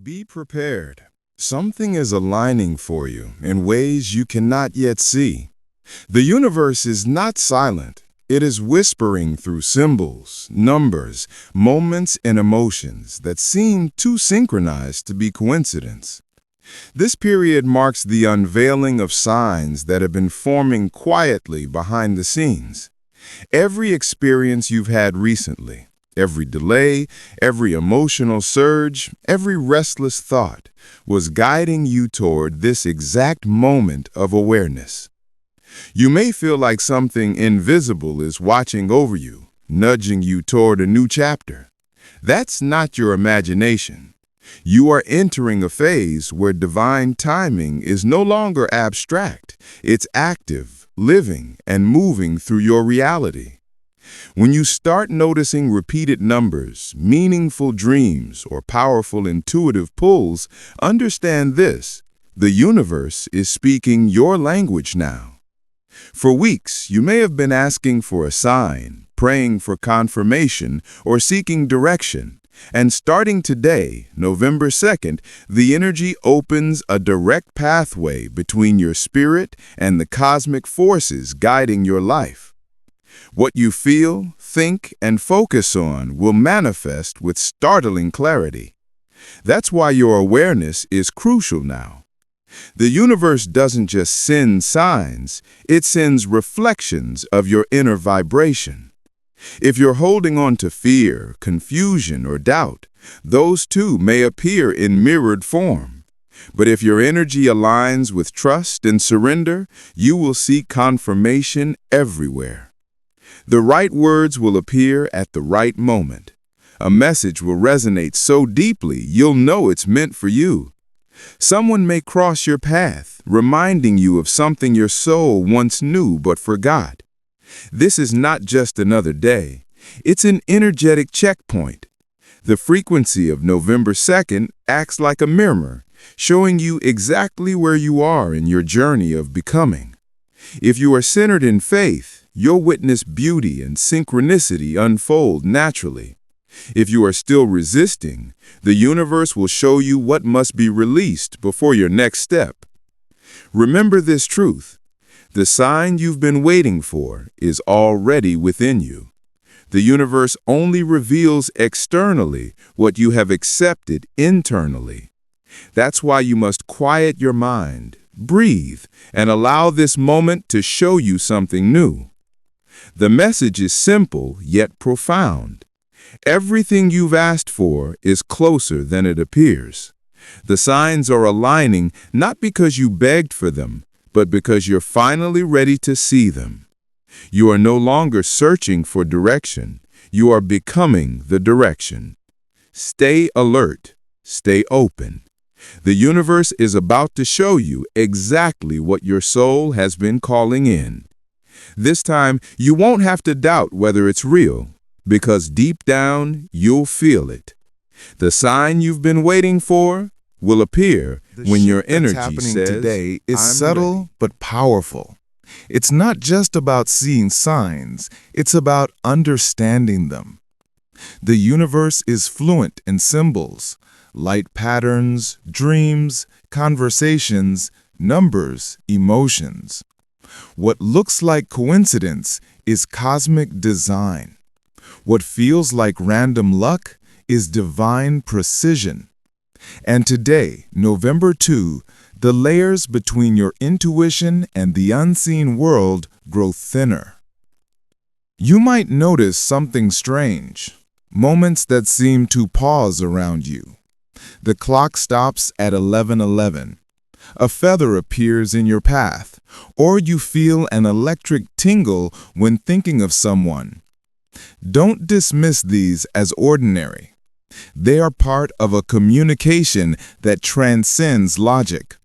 Be prepared. Something is aligning for you in ways you cannot yet see. The universe is not silent. It is whispering through symbols, numbers, moments, and emotions that seem too synchronized to be coincidence. This period marks the unveiling of signs that have been forming quietly behind the scenes. Every experience you've had recently, every delay, every emotional surge, every restless thought was guiding you toward this exact moment of awareness. You may feel like something invisible is watching over you, nudging you toward a new chapter. That's not your imagination. You are entering a phase where divine timing is no longer abstract. It's active, living, and moving through your reality. When you start noticing repeated numbers, meaningful dreams, or powerful intuitive pulls, understand this: the universe is speaking your language now. For weeks, you may have been asking for a sign, praying for confirmation, or seeking direction. And starting today, November 2nd, the energy opens a direct pathway between your spirit and the cosmic forces guiding your life. What you feel, think, and focus on will manifest with startling clarity. That's why your awareness is crucial now. The universe doesn't just send signs, it sends reflections of your inner vibration. If you're holding on to fear, confusion, or doubt, those too may appear in mirrored form. But if your energy aligns with trust and surrender, you will see confirmation everywhere. The right words will appear at the right moment. A message will resonate so deeply you'll know it's meant for you. Someone may cross your path, reminding you of something your soul once knew but forgot. This is not just another day. It's an energetic checkpoint. The frequency of November 2nd acts like a mirror, showing you exactly where you are in your journey of becoming. If you are centered in faith, you'll witness beauty and synchronicity unfold naturally. If you are still resisting, the universe will show you what must be released before your next step. Remember this truth: the sign you've been waiting for is already within you. The universe only reveals externally what you have accepted internally. That's why you must quiet your mind, breathe, and allow this moment to show you something new. The message is simple yet profound. Everything you've asked for is closer than it appears. The signs are aligning not because you begged for them, but because you're finally ready to see them. You are no longer searching for direction. You are becoming the direction. Stay alert. Stay open. The universe is about to show you exactly what your soul has been calling in. This time, you won't have to doubt whether it's real, because deep down, you'll feel it. The sign you've been waiting for will appear when your energy says, today is "I'm subtle ready." but powerful. It's not just about seeing signs, it's about understanding them. The universe is fluent in symbols, light patterns, dreams, conversations, numbers, emotions. What looks like coincidence is cosmic design. What feels like random luck is divine precision. And today, November 2, the layers between your intuition and the unseen world grow thinner. You might notice something strange, moments that seem to pause around you. The clock stops at 11:11. A feather appears in your path, or you feel an electric tingle when thinking of someone. Don't dismiss these as ordinary. They are part of a communication that transcends logic.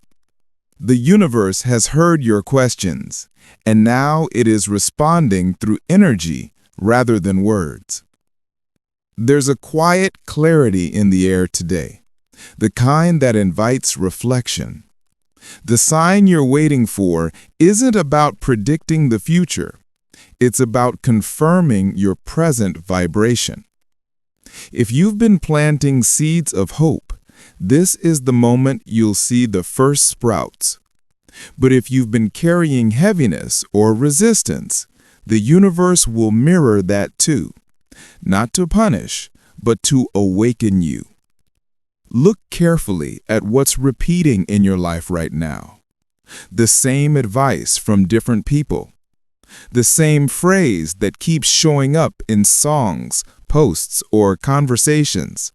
The universe has heard your questions, and now it is responding through energy rather than words. There's a quiet clarity in the air today, the kind that invites reflection. The sign you're waiting for isn't about predicting the future. It's about confirming your present vibration. If you've been planting seeds of hope, This is the moment you'll see the first sprouts. But if you've been carrying heaviness or resistance, the universe will mirror that too, not to punish, but to awaken you. Look carefully at what's repeating in your life right now. The same advice from different people. The same phrase that keeps showing up in songs, posts, or conversations.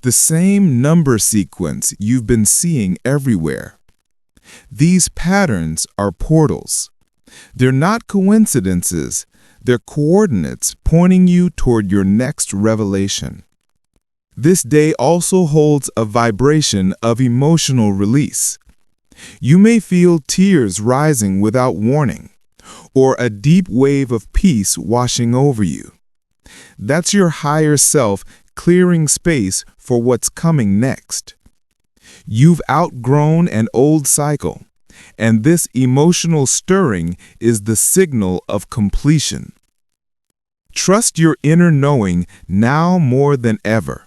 The same number sequence you've been seeing everywhere. These patterns are portals. They're not coincidences, they're coordinates pointing you toward your next revelation. This day also holds a vibration of emotional release. You may feel tears rising without warning, or a deep wave of peace washing over you. That's your higher self clearing space for what's coming next. You've outgrown an old cycle, and this emotional stirring is the signal of completion. Trust your inner knowing now more than ever.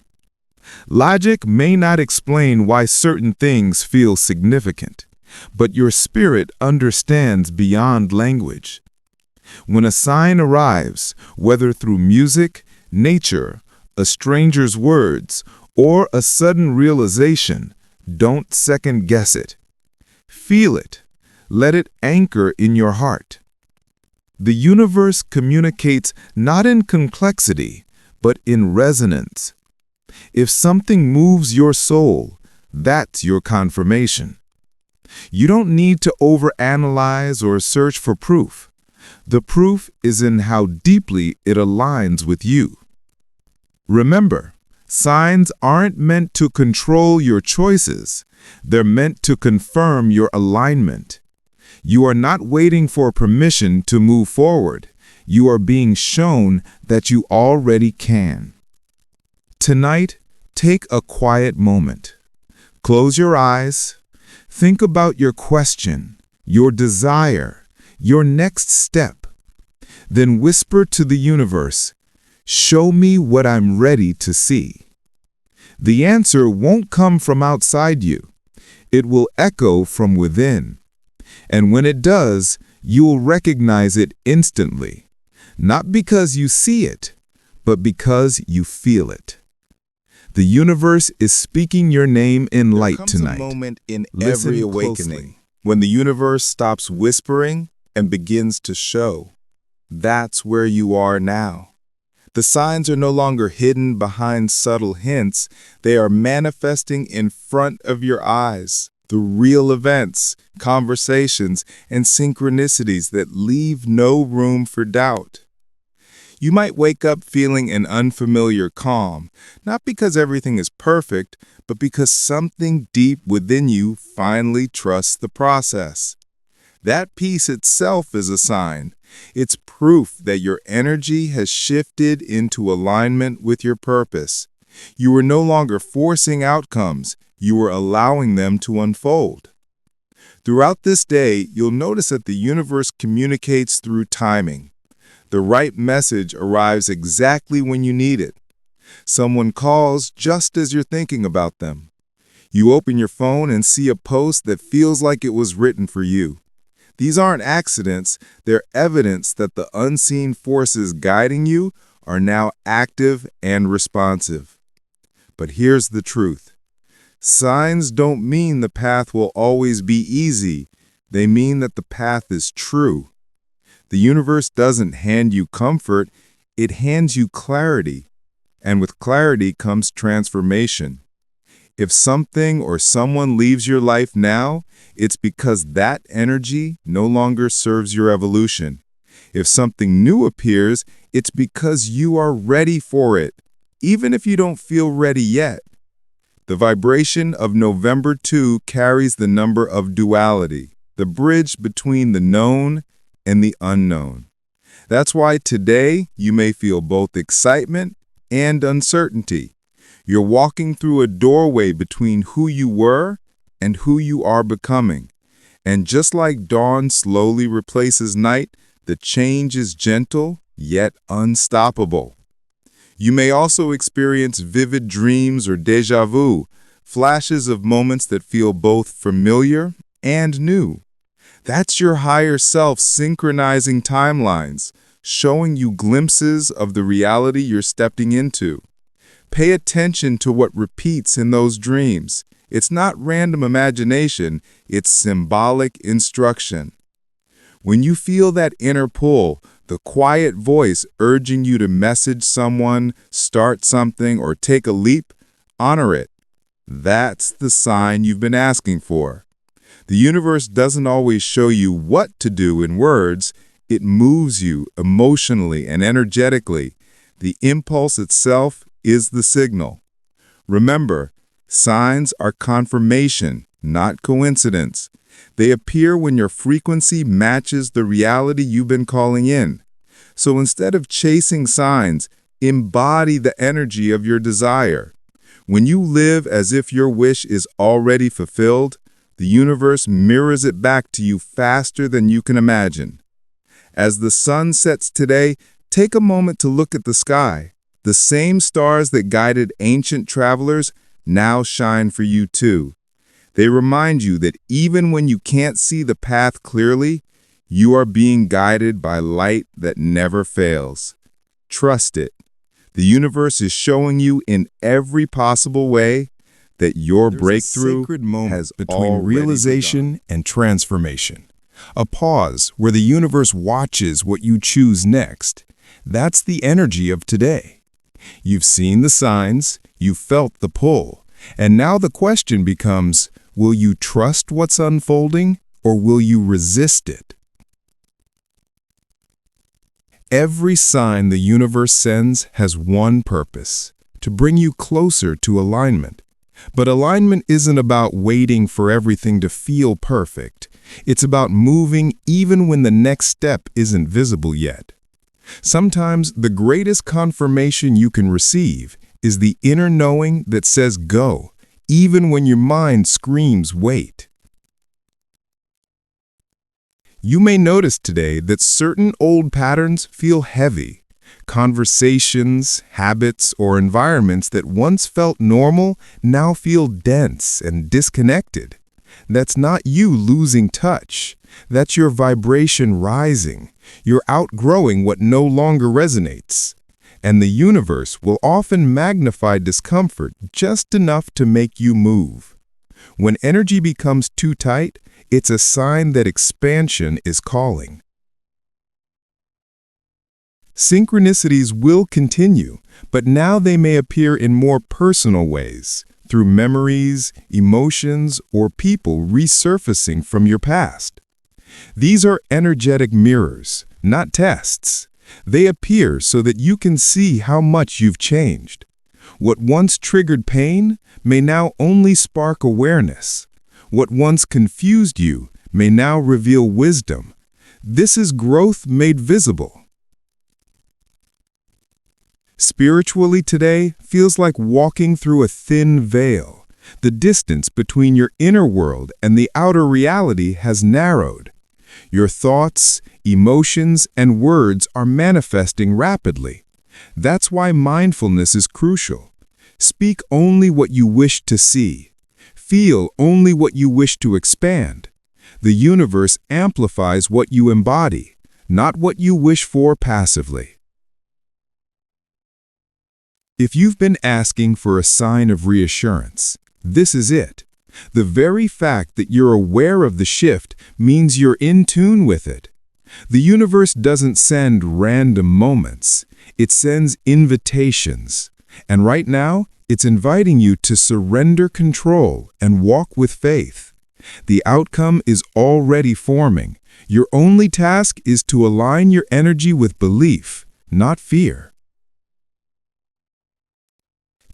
Logic may not explain why certain things feel significant, but your spirit understands beyond language. When a sign arrives, whether through music, nature, a stranger's words, or a sudden realization, don't second-guess it. Feel it. Let it anchor in your heart. The universe communicates not in complexity, but in resonance. If something moves your soul, that's your confirmation. You don't need to overanalyze or search for proof. The proof is in how deeply it aligns with you. Remember, signs aren't meant to control your choices. They're meant to confirm your alignment. You are not waiting for permission to move forward. You are being shown that you already can. Tonight, take a quiet moment. Close your eyes. Think about your question, your desire, your next step. Then whisper to the universe, "Show me what I'm ready to see." The answer won't come from outside you. It will echo from within. And when it does, you will recognize it instantly. Not because you see it, but because you feel it. The universe is speaking your name in light tonight. There comes a moment in Listen every awakening closely. when the universe stops whispering and begins to show. That's where you are now. The signs are no longer hidden behind subtle hints. They are manifesting in front of your eyes. The real events, conversations, and synchronicities that leave no room for doubt. You might wake up feeling an unfamiliar calm, not because everything is perfect, but because something deep within you finally trusts the process. That peace itself is a sign. It's proof that your energy has shifted into alignment with your purpose. You are no longer forcing outcomes, you are allowing them to unfold. Throughout this day, you'll notice that the universe communicates through timing. The right message arrives exactly when you need it. Someone calls just as you're thinking about them. You open your phone and see a post that feels like it was written for you. These aren't accidents, they're evidence that the unseen forces guiding you are now active and responsive. But here's the truth. Signs don't mean the path will always be easy. They mean that the path is true. The universe doesn't hand you comfort, it hands you clarity. And with clarity comes transformation. If something or someone leaves your life now, it's because that energy no longer serves your evolution. If something new appears, it's because you are ready for it, even if you don't feel ready yet. The vibration of November 2 carries the number of duality, the bridge between the known and the unknown. That's why today you may feel both excitement and uncertainty. You're walking through a doorway between who you were and who you are becoming. And just like dawn slowly replaces night, the change is gentle yet unstoppable. You may also experience vivid dreams or déjà vu, flashes of moments that feel both familiar and new. That's your higher self synchronizing timelines, showing you glimpses of the reality you're stepping into. Pay attention to what repeats in those dreams. It's not random imagination, it's symbolic instruction. When you feel that inner pull, the quiet voice urging you to message someone, start something, or take a leap, honor it. That's the sign you've been asking for. The universe doesn't always show you what to do in words, it moves you emotionally and energetically. The impulse itself is the signal. Remember, signs are confirmation, not coincidence. They appear when your frequency matches the reality you've been calling in. So instead of chasing signs, embody the energy of your desire. When you live as if your wish is already fulfilled, the universe mirrors it back to you faster than you can imagine. As the sun sets today, take a moment to look at the sky. The same stars that guided ancient travelers now shine for you too. They remind you that even when you can't see the path clearly, you are being guided by light that never fails. Trust it. The universe is showing you in every possible way that your breakthrough sacred moment has between already realization begun. and transformation. A pause where the universe watches what you choose next. That's the energy of today. You've seen the signs, you've felt the pull, and now the question becomes, will you trust what's unfolding or will you resist it? Every sign the universe sends has one purpose, to bring you closer to alignment. But alignment isn't about waiting for everything to feel perfect. It's about moving even when the next step isn't visible yet. Sometimes the greatest confirmation you can receive is the inner knowing that says go, even when your mind screams wait. You may notice today that certain old patterns feel heavy. Conversations, habits, or environments that once felt normal now feel dense and disconnected. That's not you losing touch. That's your vibration rising. You're outgrowing what no longer resonates. And the universe will often magnify discomfort just enough to make you move. When energy becomes too tight, it's a sign that expansion is calling. Synchronicities will continue, but now they may appear in more personal ways, through memories, emotions, or people resurfacing from your past. These are energetic mirrors, not tests. They appear so that you can see how much you've changed. What once triggered pain may now only spark awareness. What once confused you may now reveal wisdom. This is growth made visible. Spiritually today feels like walking through a thin veil. The distance between your inner world and the outer reality has narrowed. Your thoughts, emotions, and words are manifesting rapidly. That's why mindfulness is crucial. Speak only what you wish to see. Feel only what you wish to expand. The universe amplifies what you embody, not what you wish for passively. If you've been asking for a sign of reassurance, this is it. The very fact that you're aware of the shift means you're in tune with it. The universe doesn't send random moments. It sends invitations. And right now, it's inviting you to surrender control and walk with faith. The outcome is already forming. Your only task is to align your energy with belief, not fear.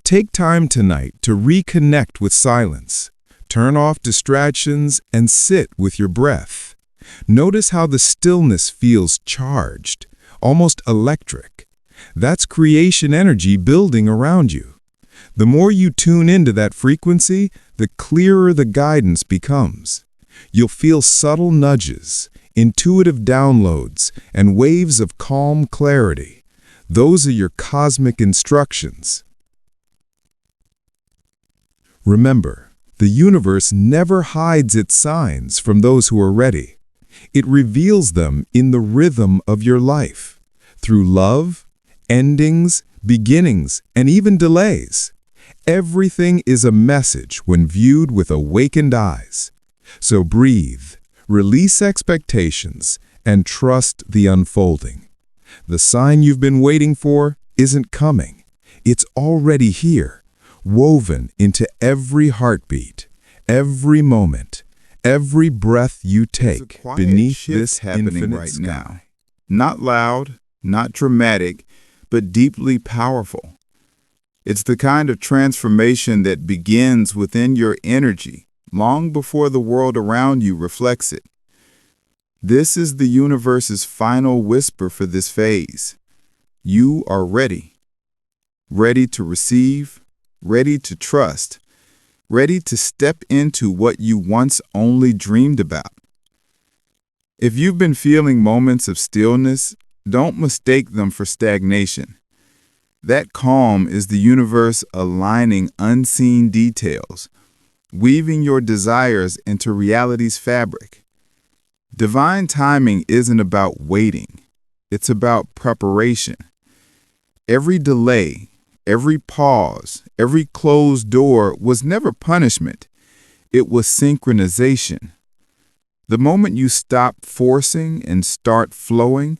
Take time tonight to reconnect with silence. Turn off distractions and sit with your breath. Notice how the stillness feels charged, almost electric. That's creation energy building around you. The more you tune into that frequency, the clearer the guidance becomes. You'll feel subtle nudges, intuitive downloads, and waves of calm clarity. Those are your cosmic instructions. Remember, the universe never hides its signs from those who are ready. It reveals them in the rhythm of your life, through love, endings, beginnings, and even delays. Everything is a message when viewed with awakened eyes. So breathe, release expectations, and trust the unfolding. The sign you've been waiting for isn't coming. It's already here, woven into every heartbeat, every moment, every breath you take beneath this happening right now. Not loud, not dramatic, but deeply powerful. It's the kind of transformation that begins within your energy, long before the world around you reflects it. This is the universe's final whisper for this phase. You are ready. Ready to receive, ready to trust, ready to step into what you once only dreamed about. If you've been feeling moments of stillness, don't mistake them for stagnation. That calm is the universe aligning unseen details, weaving your desires into reality's fabric. Divine timing isn't about waiting. It's about preparation. Every delay, every pause, every closed door was never punishment. It was synchronization. The moment you stop forcing and start flowing,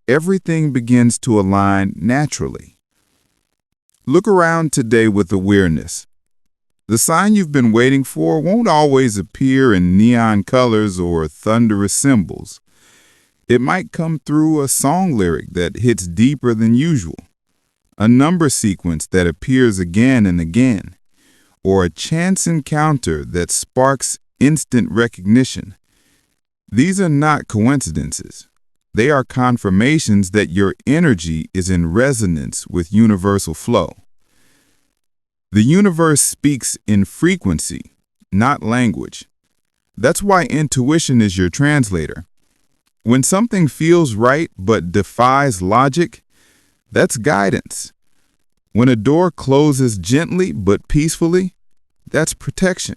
everything begins to align naturally. Look around today with awareness. The sign you've been waiting for won't always appear in neon colors or thunderous symbols. It might come through a song lyric that hits deeper than usual, a number sequence that appears again and again, or a chance encounter that sparks instant recognition. These are not coincidences. They are confirmations that your energy is in resonance with universal flow. The universe speaks in frequency, not language. That's why intuition is your translator. When something feels right but defies logic, that's guidance. When a door closes gently but peacefully, that's protection.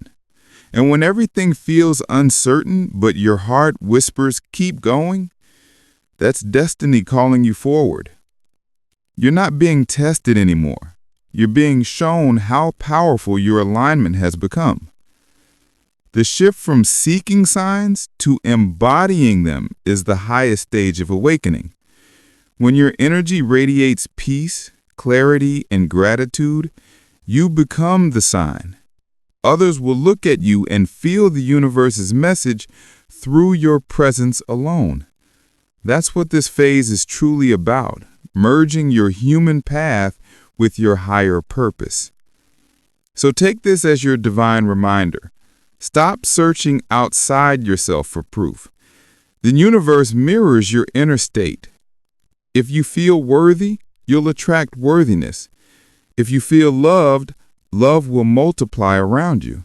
And when everything feels uncertain but your heart whispers, keep going, that's destiny calling you forward. You're not being tested anymore. You're being shown how powerful your alignment has become. The shift from seeking signs to embodying them is the highest stage of awakening. When your energy radiates peace, clarity, and gratitude, you become the sign. Others will look at you and feel the universe's message through your presence alone. That's what this phase is truly about, merging your human path with your higher purpose. So take this as your divine reminder. Stop searching outside yourself for proof. The universe mirrors your inner state. If you feel worthy, you'll attract worthiness. If you feel loved, love will multiply around you.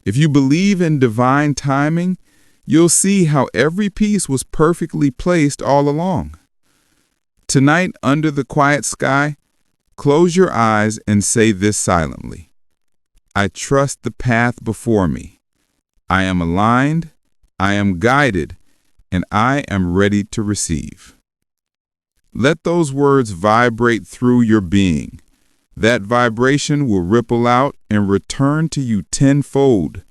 If you believe in divine timing, you'll see how every piece was perfectly placed all along. Tonight, under the quiet sky, close your eyes and say this silently. I trust the path before me. I am aligned, I am guided, and I am ready to receive. Let those words vibrate through your being. That vibration will ripple out and return to you tenfold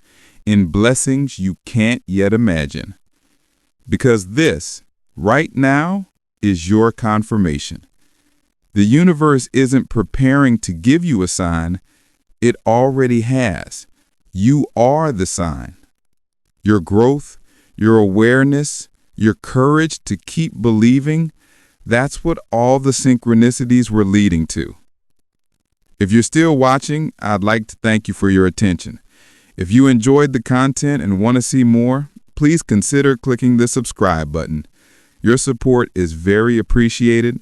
in blessings you can't yet imagine. Because this, right now, is your confirmation. The universe isn't preparing to give you a sign. It already has. You are the sign. Your growth, your awareness, your courage to keep believing, that's what all the synchronicities were leading to. If you're still watching, I'd like to thank you for your attention. If you enjoyed the content and want to see more, please consider clicking the subscribe button. Your support is very appreciated.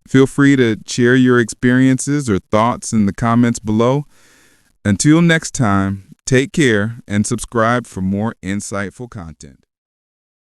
Feel free to share your experiences or thoughts in the comments below. Until next time, take care and subscribe for more insightful content.